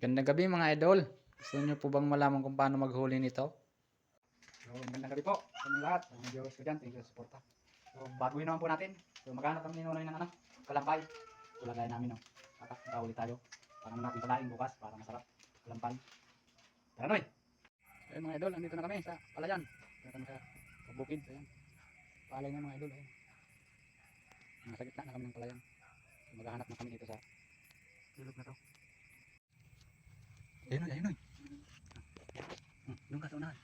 Gandang gabi mga idol. Gusto niyo po bang malaman kung paano maghuli nito? So, gandang gabi po sa inyong lahat. Medyo estudyante, medyo suporta. So, baguhin naman po natin. So, maghanap kami ni Nonoy ng kalampay. Tulad gaya namin, no? Nakahuli tayo. Para naman natin palain bukas para masarap. Kalampay. Tara, Noy! So, mga idol, nandito na kami sa palayan. Dito kami sa bukid. So, yan. Palay na mga idol. Ayan. Nasa gitna na kami ng palayan. So, maghahanap na kami dito sa ilog na to. Ayun, Noy! Ayun, Noy! Doon ka sa unahan.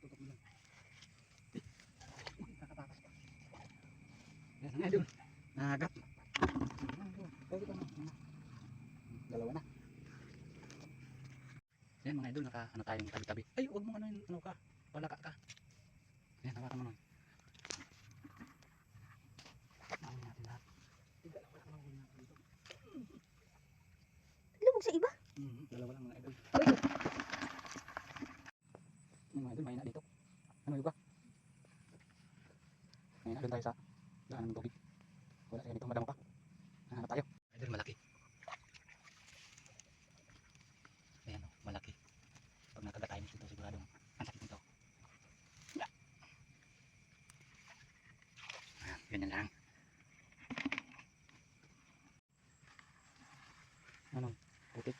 Tutok mo lang. Nakatakas pa. Yan mga idol. Nagat. Dalawa na. Yan mga idol, ano tayong tabi-tabi. Ay, huwag mong ano ka. Palaka ka. Yan, hawakan mo nun. Ano natin lahat. Dalawa lang mga natin dito. Lumog sa iba? Dalawa lang mga idol. Mga idol, mahina dito. Ano yung ba? Mahina doon tayo sa daan ng tubig. Wala tayo dito, madamo pa. Hanap tayo. Idol, malaki. Ayan o, malaki. Pag nakagat tayo dito, sigurado ang sakit nito. Ganyan lang. Ano? Putik.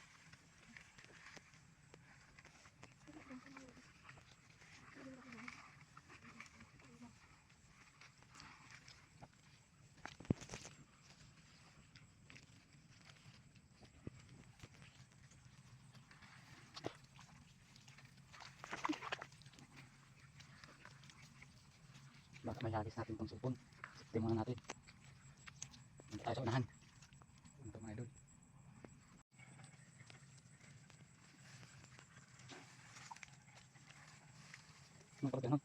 Baka may hagis natin itong sulpon. Sikti muna natin. Hindi tayo sa unahan. Ito mga idol. Ano ka ba ganun?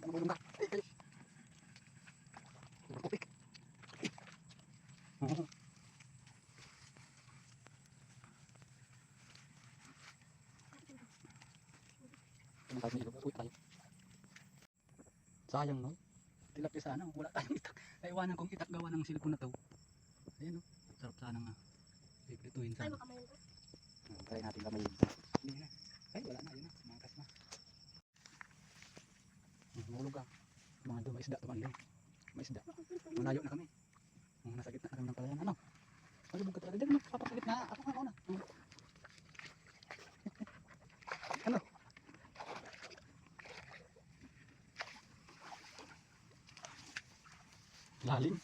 Kamagulong ka. Ay, kayo. Putik. Ano tayo sa ilog? Uy, tayo. Sayang no? Tilapia sana. Wala tayong itak. Naiwanan kong itak gawa ng silpon na to. Ayan no? Sarap sana nga. Ituhin Ay, sana. baka mayroon. Try natin kamay. Hindi na. Ay, wala na. Yun na. Makas na. Mahulog ka. Mga doon, may isda. Tumandong. May isda. Malayo na kami. Nasa gitna na kami ng palayan. Ano? Malubog ka talaga. Diyan mo. Papak sa gitna. Ako nga una. Ano? Lalim.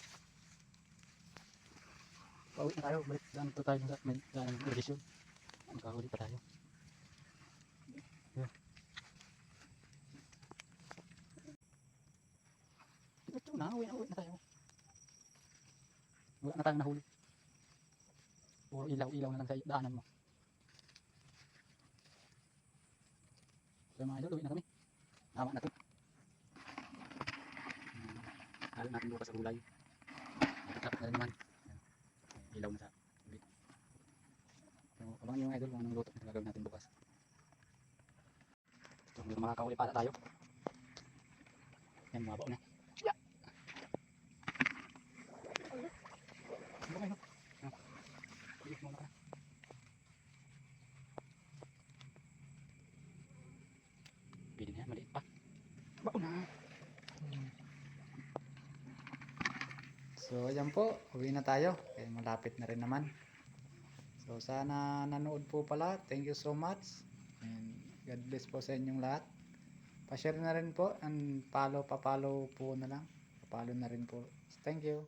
Pauwi na tayo. Balik daan to tayo sa may daan ng irrigation. Nakahuli pa tayo. Yeah. Ito na. Uwi na tayo. Wala na tayong nahuli. Puro ilaw na lang sa daanan mo. So mga idol, uwi na kami. Tama na ito. Halo natin bukas sa gulay. Dapat na rin naman. Ilaw na sa tubig. So abangan nyo mga idol kung anong luto na gagawin natin bukas. So hindi makakahuli pala tayo. Yan, mabaw na. Yeah. Ano kayo? Bilis muna ka. Pili na yan, maliit pa. Baon na. So ayan po, uwi na tayo. Kaya malapit na rin naman. So sana nanood po pala. Thank you so much. And God bless po sa inyong lahat. Pa-share na rin po and pa-follow po na lang. Pa-follow na rin po. Thank you.